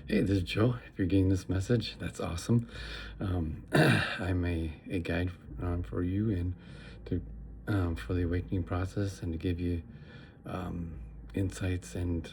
Hey, this is Joe. If you're getting this message, that's awesome. I'm a guide for you and to for the awakening process and to give you insights and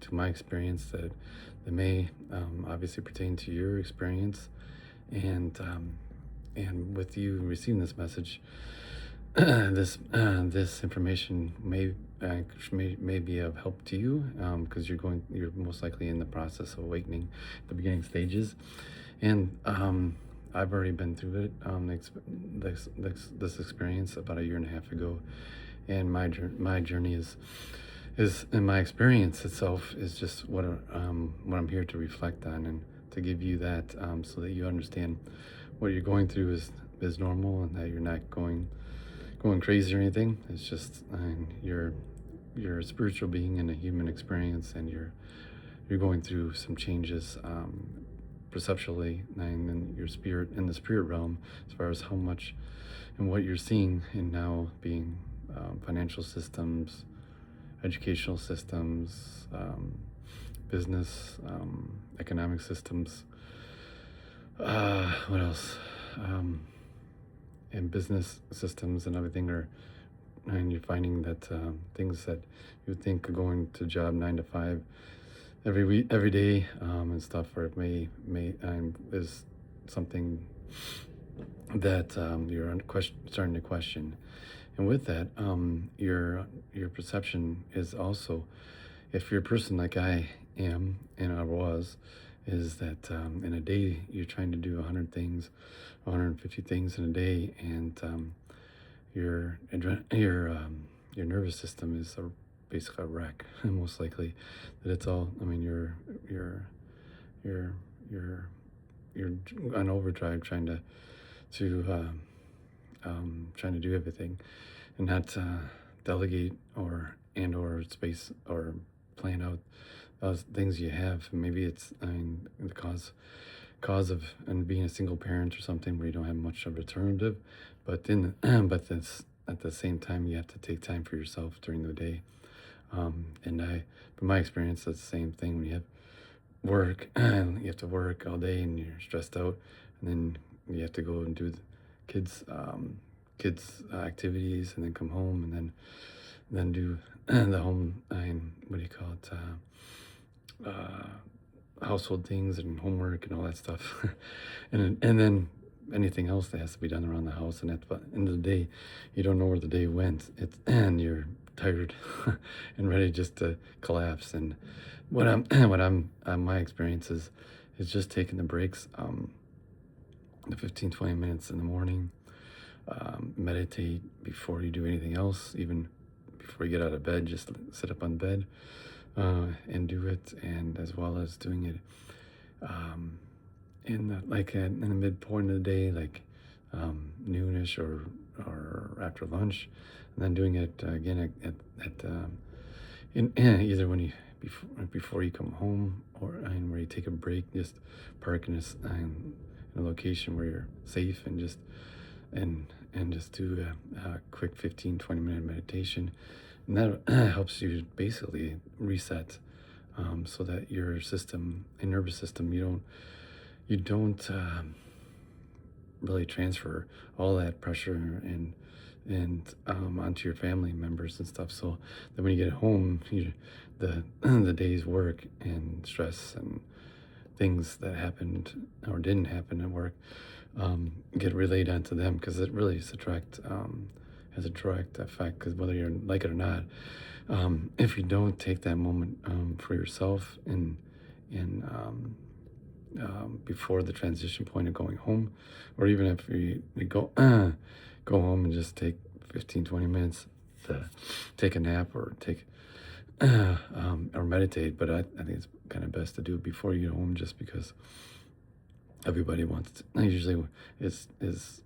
to my experience that may obviously pertain to your experience and with you receiving this message, this information may be of help to you because you're most likely in the process of awakening, the beginning stages, and I've already been through it. This experience about a year and a half ago, and my journey is and my experience itself is just what I'm here to reflect on and to give you that so that you understand what you're going through is normal and that you're not going crazy or anything. It's just you're a spiritual being in a human experience, and you're going through some changes perceptually and in your spirit in the spirit realm as far as how much and what you're seeing and now being financial systems, educational systems, business, economic systems. What else? And business systems and everything and you're finding that things that you would think are going to job 9 to 5 every week, every day, and stuff, or it may is something that starting to question. And with that, your perception is also, if you're a person like I am and I was, is that in a day you're trying to do 100 things, 150 things in a day, and your nervous system is basically a wreck. Most likely, that it's all. I mean, you're you're you're on overdrive trying to do everything and not delegate or space or plan out those things you have. Maybe it's the cause of and being a single parent or something where you don't have much of an alternative, but then but this at the same time you have to take time for yourself during the day. And from my experience, that's the same thing when you have work. You have to work all day and you're stressed out, and then you have to go and do the kids activities, and then come home, and then do the home and what do you call it, household things and homework and all that stuff, and then anything else that has to be done around the house. And at the end of the day, you don't know where the day went. And you're tired and ready just to collapse. And what I'm my experience is just taking the breaks, the 15-20 minutes in the morning. Meditate before you do anything else, even before you get out of bed. Just sit up on bed and do it, and as well as doing it in the midpoint of the day, like noonish or after lunch, and then doing it again in either when you before you come home, or where you take a break, just park in a location where you're safe, and just do a quick 15-20 minute meditation, and that helps you basically reset, so that your system and nervous system, you don't really transfer all that pressure and onto your family members and stuff. So that when you get home, the day's work and stress and things that happened or didn't happen at work get relayed onto them, because it really is has a direct effect. Because whether you like it or not, if you don't take that moment for yourself before the transition point of going home, or even if you go home and just take 15-20 minutes to take a nap or take or meditate. But I think it's kind of best to do it before you get home, just because everybody usually is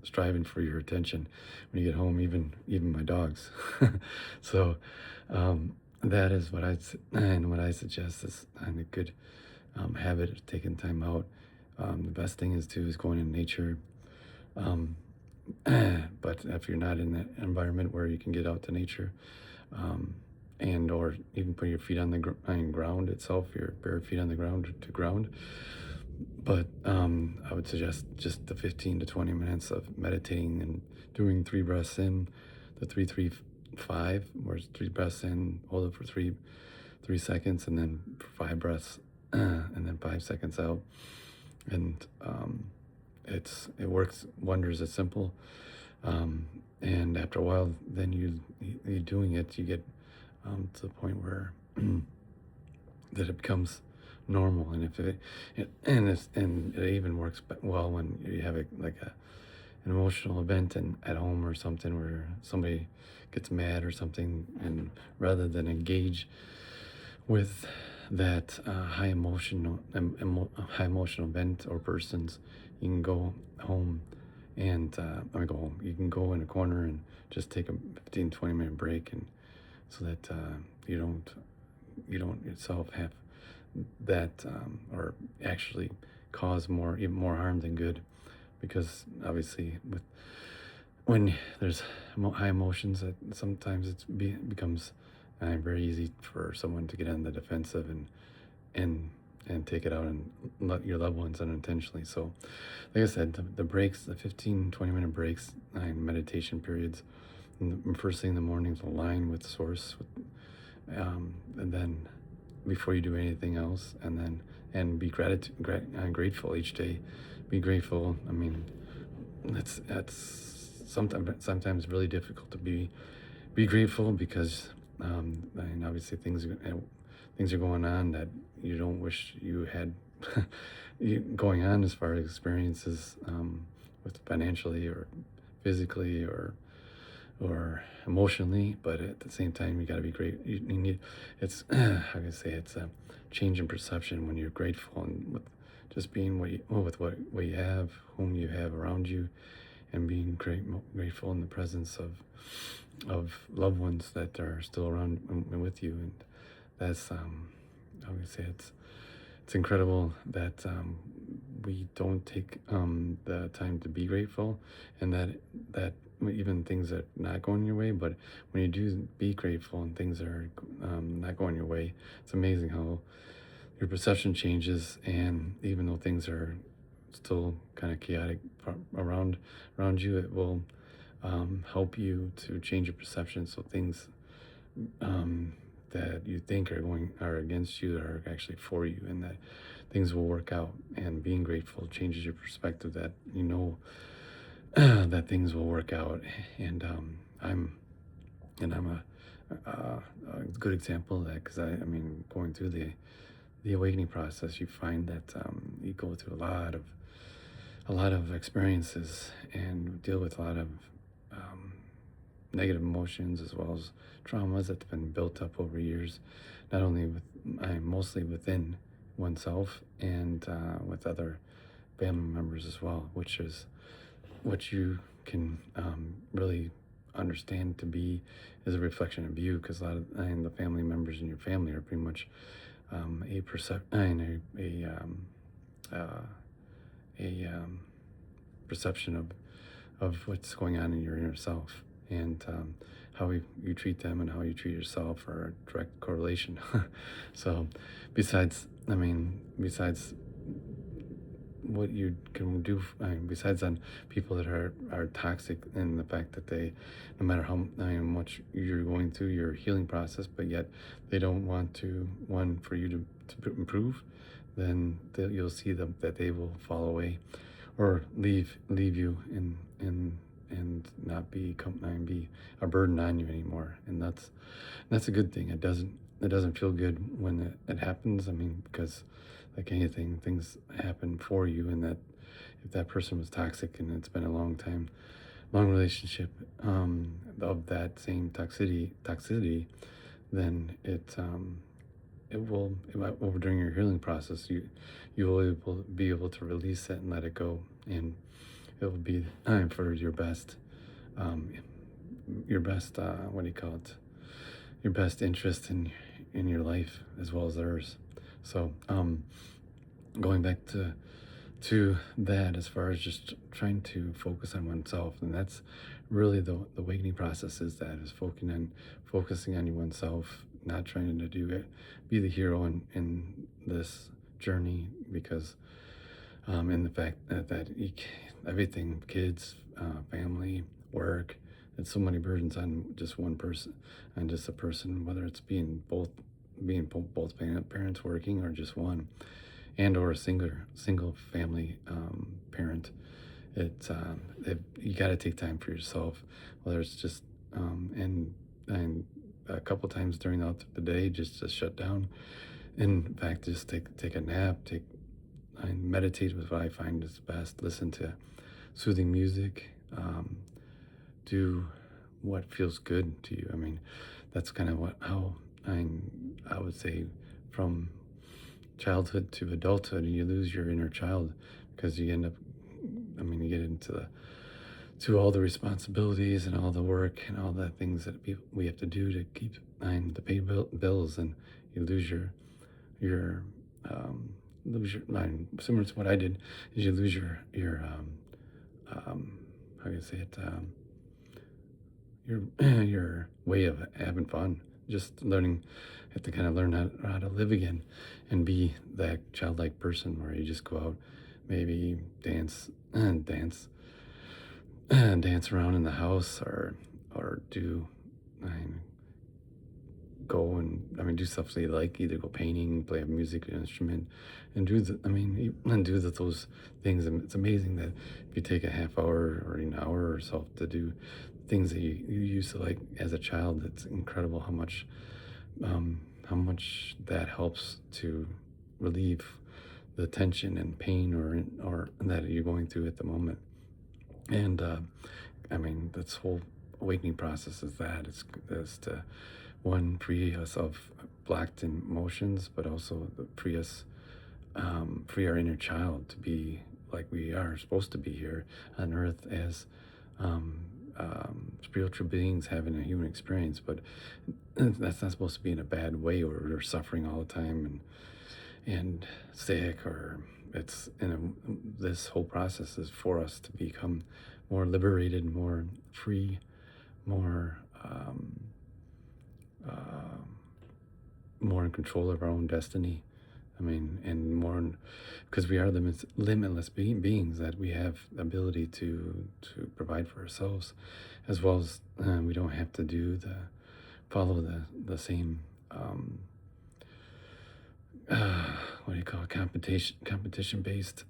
striving for your attention when you get home, even my dogs. So that is what I suggest is a good habit of taking time out. The best thing is going in nature. um, but if you're not in that environment where you can get out to nature, um, and or even put your feet on the ground itself, your bare feet on the ground to ground. But I would suggest just the 15 to 20 minutes of meditating and doing 3 breaths in, the 3-3-5, where it's 3 breaths in, hold it for 3 seconds, and then 5 breaths, and then 5 seconds out. And it works wonders. It's simple, and after a while, then you doing it, you get to the point where that it becomes normal. And if and it even works well when you have an emotional event at home or something where somebody gets mad or something, and rather than engage with that high emotional event or persons, you can go home and go home. You can go in a corner and just take a 15-20 minute break, and so that you don't yourself have that or actually cause even more harm than good, because obviously when there's high emotions, that sometimes becomes very easy for someone to get on the defensive and and take it out on your loved ones unintentionally. So like I said, the breaks, the 15-20 minute breaks and meditation periods, and the first thing in the morning to align with source, and then before you do anything else, and be grateful each day. Be grateful. I mean, that's sometimes really difficult to be grateful, because and obviously things are going on that you don't wish you had going on, as far as experiences, with financially or physically or emotionally. But at the same time, you got to be great. You need, it's how can I say, it's a change in perception when you're grateful, and with just being what you have, whom you have around you, and being grateful in the presence of loved ones that are still around and with you. And that's I would say it's incredible that we don't take the time to be grateful, and that even things that are not going your way. But when you do be grateful and things are not going your way, it's amazing how your perception changes. And even though things are still kind of chaotic around you, it will help you to change your perception, so things that you think are against you are actually for you, and that things will work out. And being grateful changes your perspective, that that things will work out. And I'm a good example of that, because I mean, going through the awakening process, you find that you go through a lot of experiences and deal with a lot of negative emotions, as well as traumas that's been built up over years, not only mostly within oneself, and with other family members as well, which is what you can really understand to be is a reflection of you, because a lot of the family members in your family are pretty much a perception of what's going on in your inner self. And how you treat them and how you treat yourself are a direct correlation. So besides what you can do, besides on people that are toxic, in the fact that they, no matter how much you're going through your healing process, but yet they don't want for you to improve, then you'll see them that they will fall away or leave you and not be a burden on you anymore. And that's a good thing. It doesn't feel good when it happens. I mean, because like anything, things happen for you, and that if that person was toxic and it's been a long relationship of that same toxicity, then it over during your healing process, you will be able to release it and let it go, and it will be for your best what do you call it, your best interest in your life as well as theirs. So going back to that, as far as just trying to focus on oneself, and that's really the awakening process, is focusing on oneself, not trying to do it, be the hero in this journey, because in the fact that everything, kids, family, work, it's so many burdens on just one person, on just a person, whether it's both parents working or just one, and or a single family parent. You got to take time for yourself, whether it's just and a couple times during the day, just to shut down. In fact, just take a nap, I meditate with what I find is best. Listen to soothing music. Do what feels good to you. I mean, that's kind of how I would say, from childhood to adulthood, you lose your inner child, because you end up, I mean, you get into to all the responsibilities and all the work and all the things that we have to do to keep to pay bills, and you your lose your mind. Similar to what I did, is you lose how do you say it, your your way of having fun, just learning. Have to kind of learn how to live again, and be that childlike person where you just go out, maybe dance and dance around in the house, or do I mean, go and do stuff they like, either go painting, play a music instrument, and do those things. And it's amazing that if you take a half hour or an hour or so to do things that you used to like as a child, it's incredible how much that helps to relieve the tension and pain or that you're going through at the moment. And this whole awakening process is to, one, free us of blocked emotions, but also free our inner child to be like we are supposed to be here on earth as spiritual beings having a human experience. But that's not supposed to be in a bad way, or we're suffering all the time and sick, or it's this whole process is for us to become more liberated, more free, more more in control of our own destiny. And more, because we are limitless beings, that we have the ability to provide for ourselves, as well as we don't have to follow the same what do you call it, competition based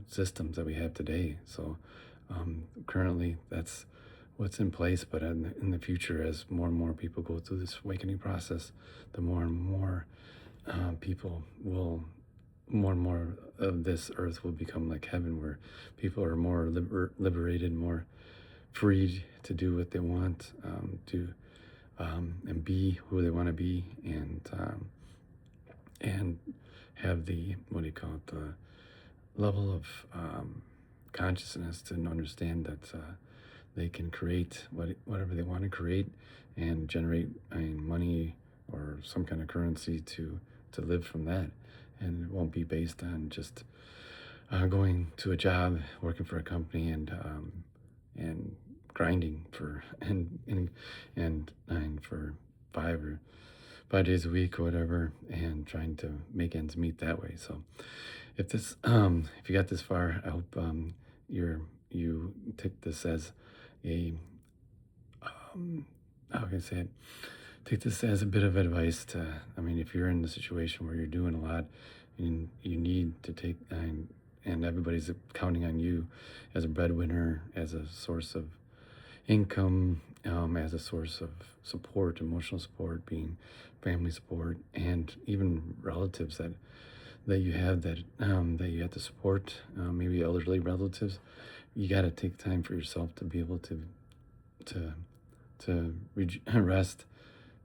systems that we have today. So currently that's what's in place, but in the future, as more and more people go through this awakening process, the more and more more and more of this earth will become like heaven, where people are more liberated, more free to do what they want, and be who they want to be, and have the, what do you call it, the level of consciousness to understand that they can create whatever they want to create, and generate money or some kind of currency to live from that. And it won't be based on just going to a job, working for a company, and grinding for for 5 days a week or whatever, and trying to make ends meet that way. So if you got this far, I hope you take this as a how can I say it? Take this as a bit of advice to, if you're in the situation where you're doing a lot, and you need to take, and everybody's counting on you as a breadwinner, as a source of income, as a source of support, emotional support, being family support, and even relatives that you have that you have to support, maybe elderly relatives. You got to take time for yourself to be able to rest.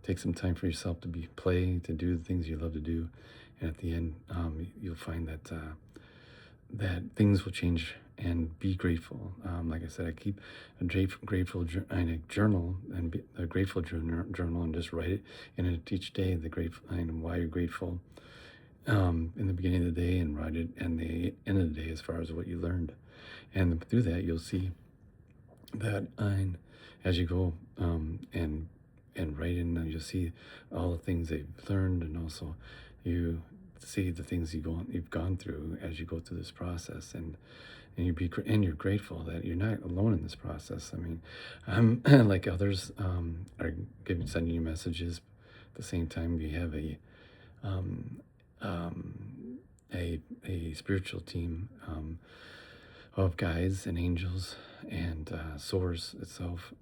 Take some time for yourself to play, to do the things you love to do, and at the end, you'll find that things will change. And be grateful. Like I said, I keep a grateful journal, and a grateful journal, and just write it in it each day. The grateful and why you're grateful in the beginning of the day, and write it in the end of the day as far as what you learned. And through that, you'll see that as you go and write in, and you'll see all the things they've learned, and also you see the things you've gone through as you go through this process, and and you're grateful that you're not alone in this process. I mean, like others are sending you messages. At the same time, you have um, um, a spiritual team of guides and angels, and Source itself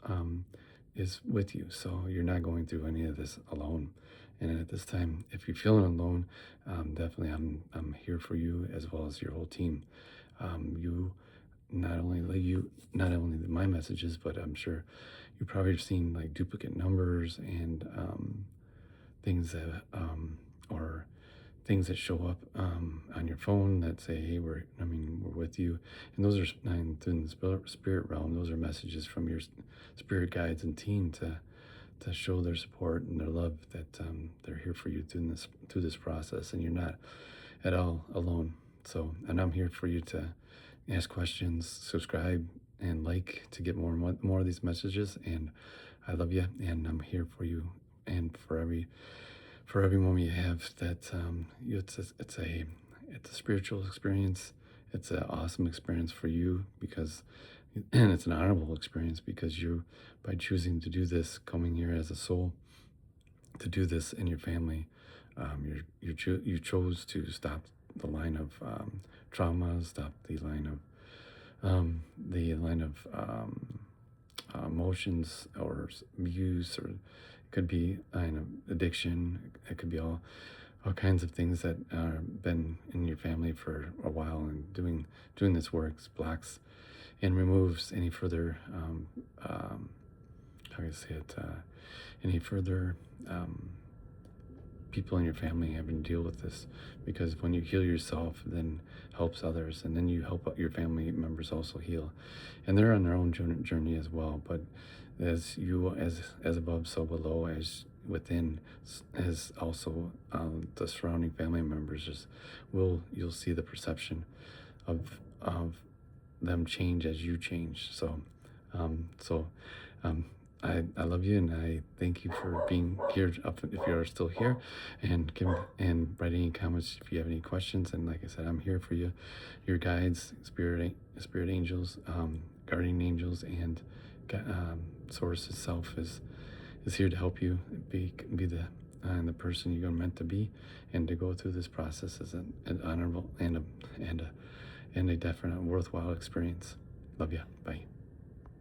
is with you. So you're not going through any of this alone. And at this time, if you're feeling alone, definitely I'm here for you as well as your whole team. You not only my messages, but I'm sure you probably have seen like duplicate numbers and things that or things that show up on your phone that say, "Hey, we're with you," and those are through the spirit realm. Those are messages from your spirit guides and team to show their support and their love, that they're here for you through this process, and you're not at all alone. So, and I'm here for you to ask questions, subscribe, and like to get more of these messages. And I love you, and I'm here for you, and for every moment you have. That it's a spiritual experience. It's an awesome experience for you, because and it's an honorable experience, because you, by choosing to do this, coming here as a soul to do this in your family, you chose to stop the line of trauma, stop the line of emotions or abuse, or it could be addiction. It could be all kinds of things that been in your family for a while, and doing this work blocks and removes any further how do you say it, any further people in your family having to deal with this. Because when you heal yourself, then helps others, and then you help your family members also heal, and they're on their own journey as well. But as above, so below, as within, as also the surrounding family members you'll see the perception of them change as you change. So um, so um, I love you, and I thank you for being here, up if you are still here, and write any comments if you have any questions. And like I said, I'm here for you, your guides, spirit angels, guardian angels, and Source itself is here to help you be the person you're meant to be, and to go through this process as an honorable and a definite worthwhile experience. Love ya. Bye.